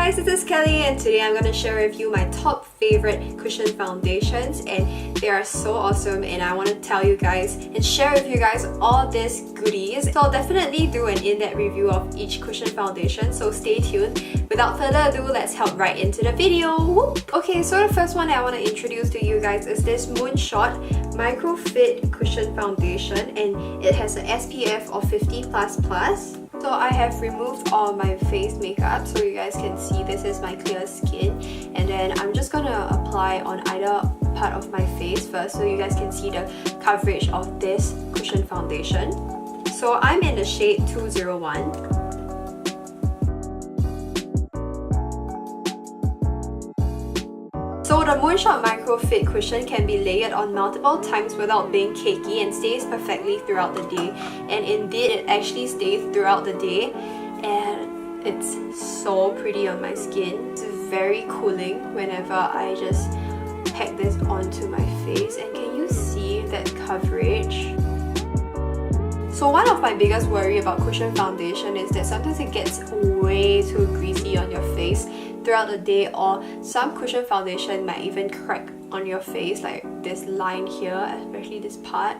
guys, this is Kelly and today I'm going to share with you my top favorite cushion foundations, and they are so awesome and I want to tell you guys and share with you guys all these goodies. So I'll definitely do an in-depth review of each cushion foundation, so stay tuned. Without further ado, let's hop right into the video. Whoop. Okay, so the first one that I want to introduce to you guys is this Moonshot Microfit Cushion Foundation, and it has an SPF of 50++. So I have removed all my face makeup so you guys can see this is my clear skin, and then I'm just gonna apply on either part of my face first so you guys can see the coverage of this cushion foundation. So I'm in the shade 201. So the Moonshot Microfit cushion can be layered on multiple times without being cakey and stays perfectly throughout the day. And indeed, it actually stays throughout the day and it's so pretty on my skin. It's very cooling whenever I just pack this onto my face. And can you see that coverage? So one of my biggest worry about cushion foundation is that sometimes it gets way too greasy on your face throughout the day, or some cushion foundation might even crack on your face, like this line here, especially this part.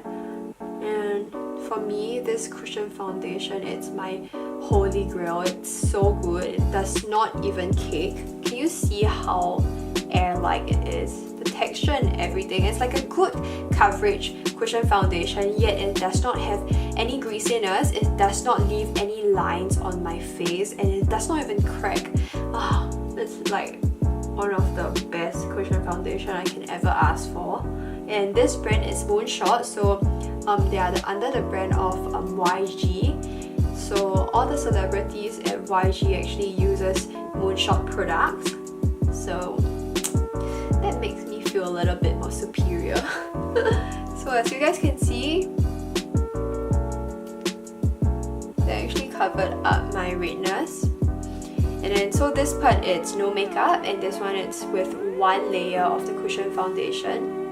And for me, this cushion foundation, it's my holy grail. It's so good. It does not even cake. Can you see how air-like it is? The texture and everything. It's like a good coverage cushion foundation, yet it does not have any greasiness. It does not leave any lines on my face, and it does not even crack. It's like one of the best cushion foundation I can ever ask for. And this brand is Moonshot, so they are under the brand of YG. So all the celebrities at YG actually uses Moonshot products, so that makes me feel a little bit more superior. So as you guys can see, they actually covered up my redness. And then so this part it's no makeup, and this one it's with one layer of the cushion foundation.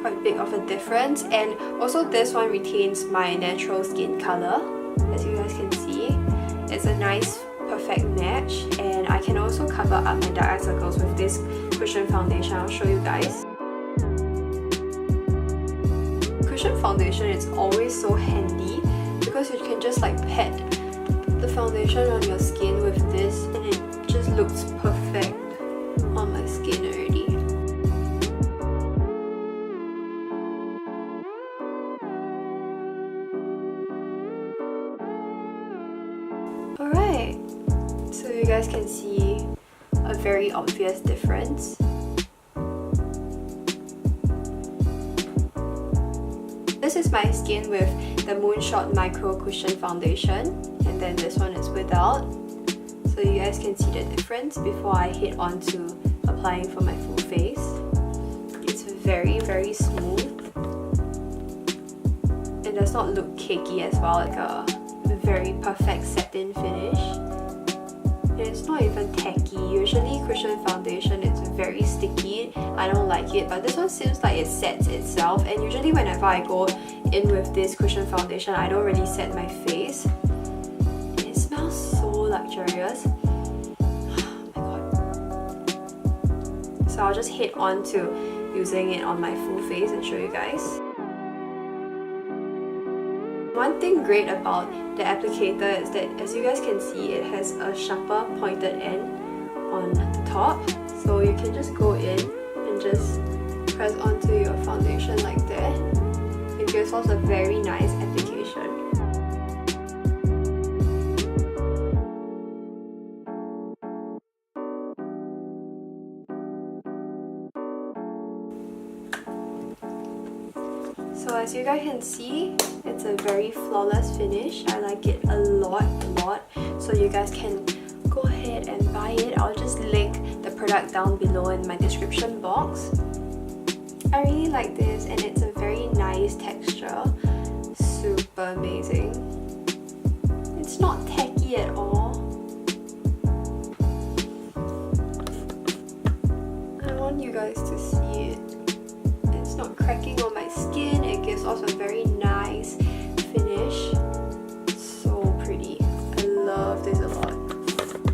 Quite big of a difference. And also this one retains my natural skin color. As you guys can see, it's a nice perfect match, and I can also cover up my dark eye circles with this cushion foundation. I'll show you guys. Cushion foundation is always so handy because you can just like pat the foundation on your skin with this and it just looks perfect on my skin already. Alright, so you guys can see a very obvious difference. This is my skin with the Moonshot Micro Cushion Foundation, and then this one is without. So you guys can see the difference before I head on to applying for my full face. It's very smooth. It does not look cakey as well, like a very perfect satin finish. And it's not even tacky. Usually cushion foundation is very sticky. I don't like it, but this one seems like it sets itself, and usually whenever I go in with this cushion foundation, I don't really set my face. And it smells so luxurious. Oh my god. So I'll just head on to using it on my full face and show you guys. One thing great about the applicator is that, as you guys can see, it has a sharper pointed end on the top. So you can just go in and just press onto your foundation like that. It gives us a very nice application. So as you guys can see, it's a very flawless finish. I like it a lot. So you guys can go ahead and buy it. I'll just link the product down below in my description box. I really like this, and it's a very nice texture. Super amazing. It's not tacky at all. I want you guys to see it. It's not cracking on my skin. It gives off a very nice finish. So pretty. I love this a lot.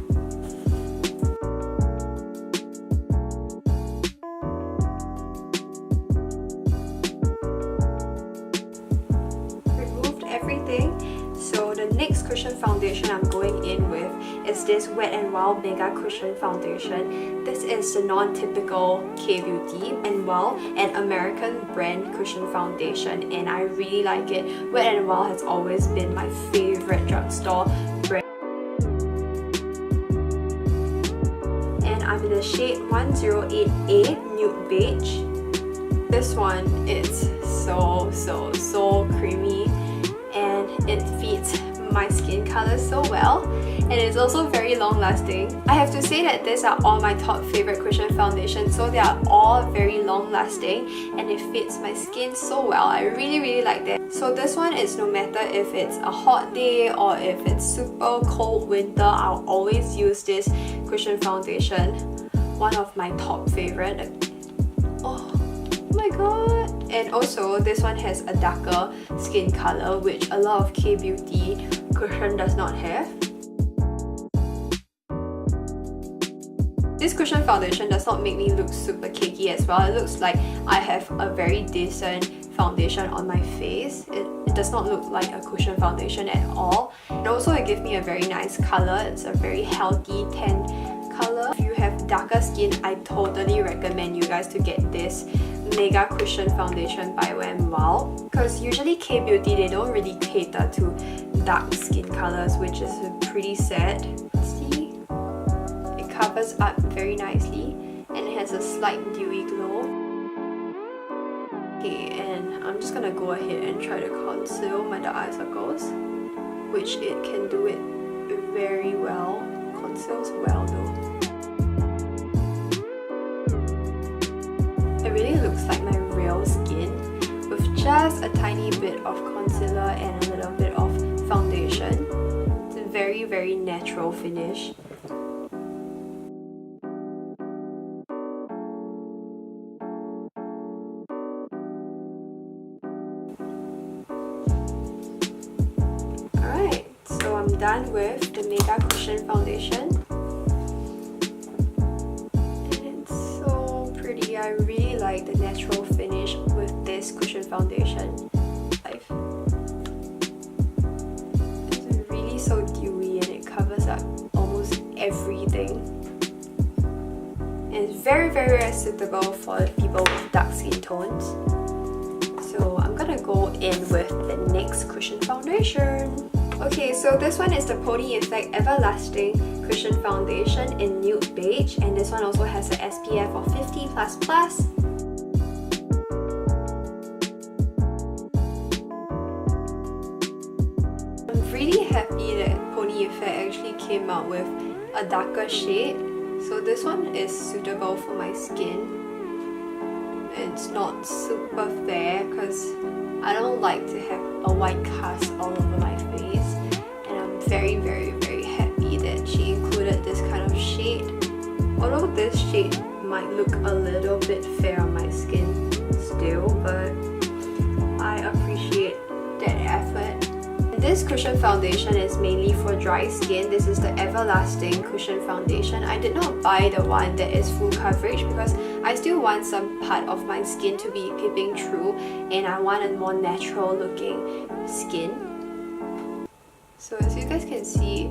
cushion foundation I'm going in with is this Wet n Wild MegaCushion foundation. This is the non-typical K-Beauty and Wild, an American brand cushion foundation, and I really like it. Wet n Wild has always been my favorite drugstore brand. And I'm in the shade 108A Nude Beige. This one is so creamy and it fits my skin color so well, and it's also very long lasting. I have to say that these are all my top favorite cushion foundations, so they are all very long lasting and it fits my skin so well. I really like that. So this one is no matter if it's a hot day or if it's super cold winter, I'll always use this cushion foundation. One of my top favorite. Oh my god. And also this one has a darker skin color, which a lot of K-Beauty cushion does not have. This cushion foundation does not make me look super cakey as well. It looks like I have a very decent foundation on my face. It does not look like a cushion foundation at all. And also it gives me a very nice color. It's a very healthy tan color. If you have darker skin, I totally recommend you guys to get this MegaCushion foundation by Wet n Wild, because usually K-Beauty, they don't really cater to dark skin colors, which is pretty sad. See? It covers up very nicely and it has a slight dewy glow. Okay, and I'm just gonna go ahead and try to conceal my dark eye circles, which it can do it very well. Conceals well though. It really looks like my real skin with just a tiny bit of concealer and a little bit of foundation. It's a very natural finish. Alright, so I'm done with the MegaCushion foundation. I really like the natural finish with this cushion foundation. It's really so dewy and it covers up almost everything. And it's very suitable for people with dark skin tones. So I'm gonna go in with the NYX cushion foundation. Okay, so this one is the Pony Effect Everlasting Cushion Foundation in Nude Beige, and this one also has an SPF of 50++. I'm really happy that Pony Effect actually came out with a darker shade. So this one is suitable for my skin. It's not super fair because I don't like to have a white cast all over my face, and I'm very happy that she included this kind of shade. Although this shade might look a little bit fair on my skin still, but I appreciate that effort. This cushion foundation is mainly for dry skin. This is the Everlasting Cushion Foundation. I did not buy the one that is full coverage because I still want some part of my skin to be peeping through, and I want a more natural looking skin. So as you guys can see,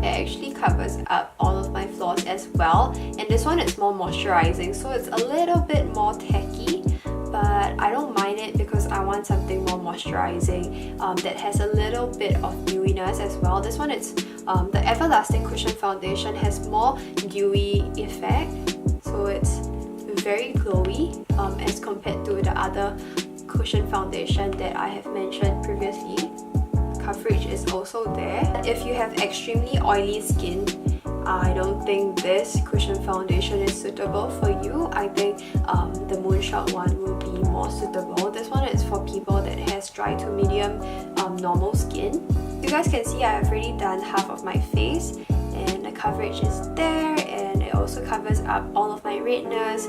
it actually covers up all of my flaws as well. And this one is more moisturizing, so it's a little bit more tacky, but I don't mind it because I want something more moisturizing that has a little bit of dewiness as well. This one is the Everlasting Cushion Foundation has more dewy effect, so it's very glowy as compared to the other cushion foundation that I have mentioned previously. Coverage is also there. If you have extremely oily skin, I don't think this cushion foundation is suitable for you. I think the Moonshot one will be more suitable. This one is for people that has dry to medium normal skin. You guys can see I have already done half of my face, and the coverage is there, and it also covers up all of my redness.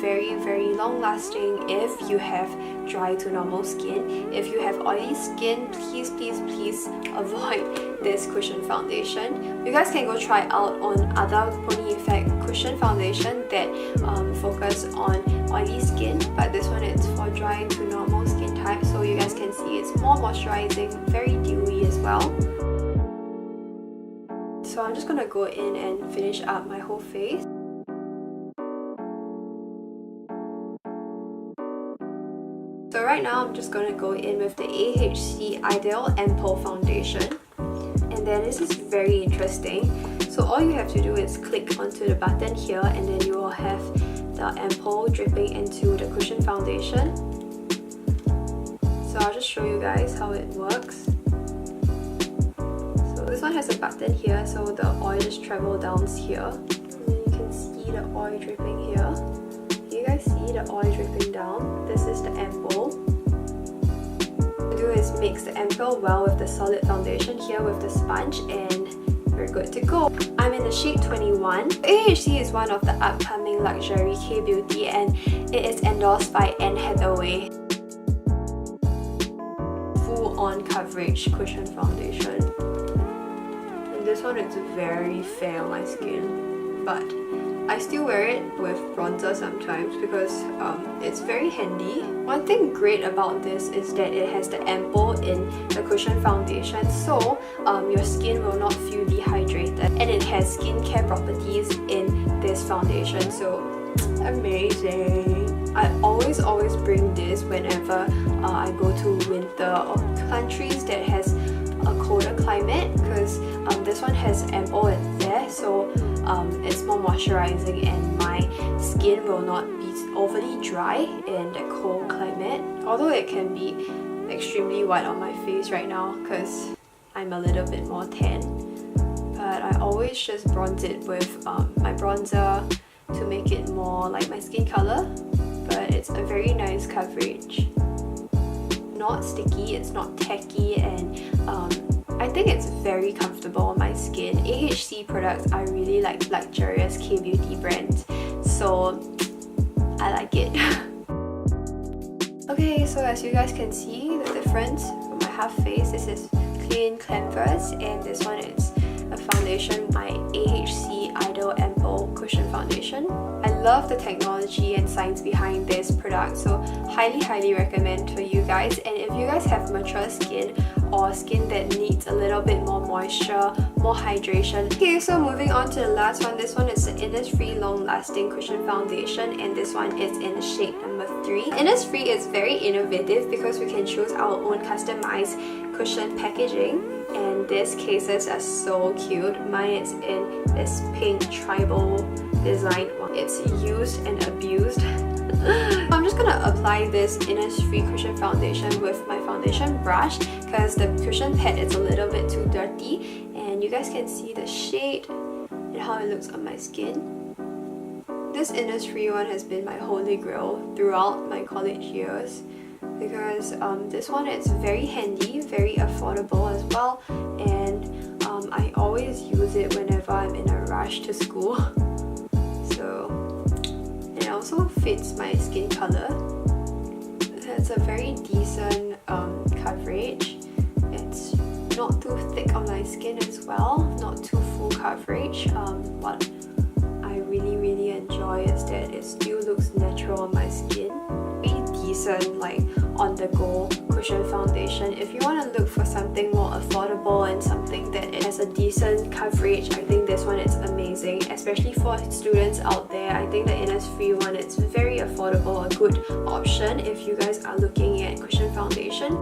Very long lasting if you have dry to normal skin. If you have oily skin, please avoid this cushion foundation. You guys can go try out on other Pony Effect cushion foundation that focus on oily skin, but this one is for dry to normal skin type, so you guys can see it's more moisturizing, very dewy as well. So I'm just gonna go in and finish up my whole face. So right now I'm just gonna go in with the A.H.C Ideal Ampoule Foundation. And then this is very interesting. So all you have to do is click onto the button here, and then you will have the ampoule dripping into the cushion foundation. So I'll just show you guys how it works. So this one has a button here, so the oil just travels down here. And then you can see the oil dripping here. You guys see the oil dripping down? This is the ampoule. What you do is mix the ampoule well with the solid foundation here with the sponge, and we're good to go. I'm in the shade 21. A.H.C is one of the upcoming luxury K-beauty, and it is endorsed by Anne Hathaway. Full on coverage cushion foundation. And this one is very fair on my skin, but I still wear it with bronzer sometimes because it's very handy. One thing great about this is that it has the ampoule in the cushion foundation, so your skin will not feel dehydrated, and it has skincare properties in this foundation, so amazing. I always bring this whenever I go to winter or countries that has a colder climate, because this one has ampoule in there, so it's more moisturizing and my skin will not be overly dry in the cold climate. Although it can be extremely white on my face right now because I'm a little bit more tan, but I always just bronze it with my bronzer to make it more like my skin color. But it's a very nice coverage. Not sticky, it's not tacky, and I think it's very comfortable on my skin. A.H.C products are really like luxurious K-beauty brands, so I like it. Okay, so as you guys can see the difference from my half face, this is clean canvas, and this one is a foundation by A.H.C Ideal Ampoule Cushion Foundation. I love the technology and science behind this product, so highly recommend for you guys. And if you guys have mature skin or skin that needs a little bit more moisture, more hydration. Okay, so moving on to the last one. This one is the Innisfree Long Lasting Cushion Foundation, and this one is in the shade number 3. Innisfree is very innovative because we can choose our own customized cushion packaging, and these cases are so cute. Mine is in this pink tribal design one. It's used and abused. I'm just gonna apply this Innisfree cushion foundation with my foundation brush because the cushion pad is a little bit too dirty, and you guys can see the shade and how it looks on my skin. This Innisfree one has been my holy grail throughout my college years because this one is very handy, very affordable as well, and I always use it whenever I'm in a rush to school. So, and it also fits my skin color. It's a very decent coverage. It's not too thick on my skin as well, not too full coverage. What I really enjoy is that it still looks natural on my skin. Very decent, like on the go cushion foundation. If you want to look for something more affordable and something that has a decent coverage, I think this one is amazing, especially for students out there. I think the Innisfree one is very affordable, a good option if you guys are looking at cushion foundation.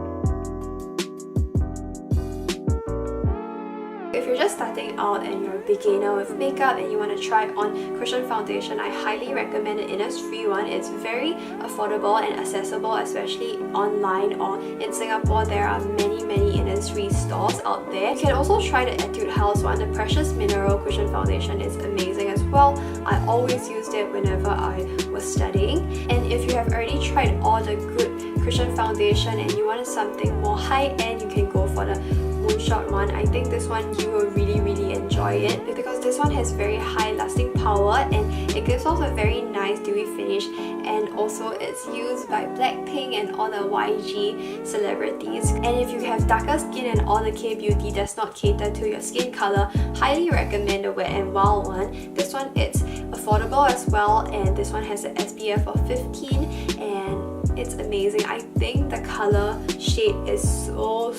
If you're just starting out and you're a beginner with makeup and you want to try on cushion foundation, I highly recommend the Innisfree one. It's very affordable and accessible, especially online or in Singapore. There are many Innisfree stores out there. You can also try the Etude House one. The Precious Mineral Cushion Foundation is amazing as well. I always used it whenever I was studying. And if you have already tried all the good cushion foundation and you wanted something more high-end, you can go for the Moonshot one. I think this one you will really enjoy it because this one has very high lasting power and it gives off a very nice dewy finish, and also it's used by Blackpink and all the YG celebrities. And if you have darker skin and all the K-beauty does not cater to your skin color, highly recommend the Wet n Wild one. This one it's affordable as well, and this one has an SPF of 15, and it's amazing. I think the color shade is so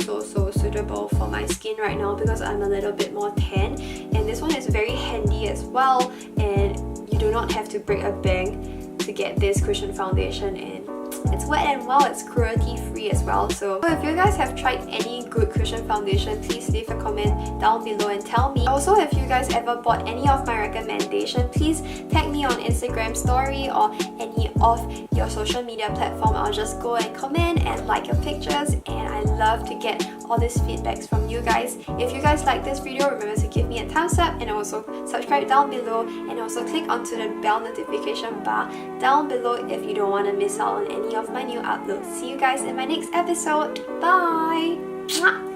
suitable for my skin right now because I'm a little bit more tan, and this one is very handy as well, and you do not have to break a bank to get this cushion foundation, and it's wet and well, it's cruelty free as well. So if you guys have tried any good cushion foundation, please leave a comment down below and tell me. Also, if you guys ever bought any of my recommendation, please tag me on Instagram story or any of your social media platform. I'll just go and comment and like your pictures, and I love to get all these feedbacks from you guys. If you guys like this video, remember to give me a thumbs up and also subscribe down below, and also click onto the bell notification bar down below if you don't want to miss out on any of my new uploads. See you guys in my next episode. Bye! Mwah!